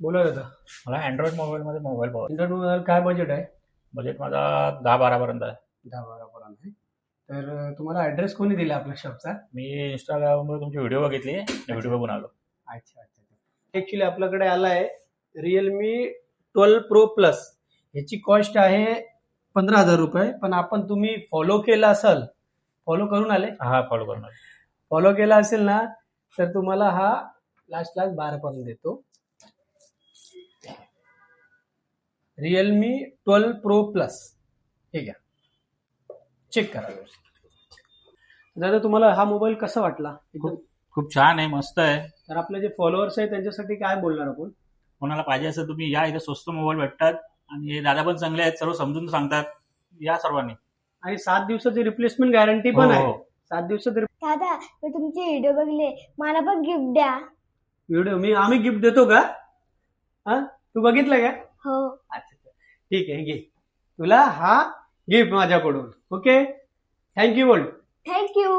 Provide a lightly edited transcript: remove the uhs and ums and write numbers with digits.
बोला दादा. मला अँड्रॉइड मोबाईलमध्ये मोबाईल पाहिजे. अँड्रॉइड मोबाईल काय बजेट आहे? बजेट माझा 10-12 पर्यंत आहे. 10-12 पर्यंत आहे. तर तुम्हाला ॲड्रेस कोणी दिला आपल्या शॉपचा? मी इंस्टाग्रामवर तुमची व्हिडिओ बघितली, व्हिडिओ बघून आलो. अच्छा अच्छा. ॲक्च्युली आपल्याकडे आला आहे रिअलमी 12 प्रो प्लस. ह्याची कॉस्ट आहे 15,000 रुपये. पण आपण तुम्ही फॉलो केला असाल, फॉलो करून आले, हा फॉलो करणार. फॉलो केला असेल ना तर तुम्हाला हा लास्ट 12 पर्यंत देतो. रिअलमी 12 प्रो प्लस हे घ्या, चेक करा. दादा तुम्हाला हा मोबाईल कसा वाटला? एकदम खूप छान आहे, मस्त आहे. तर आपले जे फॉलोअर्स आहेत त्यांच्यासाठी काय बोलणार आपण? कोणाला पाहिजे असेल तुम्ही या, इथे स्वस्त मोबाईल भेटतात आणि हे दादा पण चांगले आहेत, सर्व समजून सांगतात. या सर्वांनी. आणि 7 दिवसाची रिप्लेसमेंट गॅरंटी पण आहे. हो. 7 दिवसाची दादा मी तुमचे व्हिडिओ बघले, मला पण गिफ्ट द्या. व्हिडिओ आम्ही गिफ्ट देतो का? हा तू बघितलं का? हो. अच्छा ठीक आहे, घे तुला हा गिफ्ट माझ्याकडून. ओके, थँक्यू बोल. थँक्यू.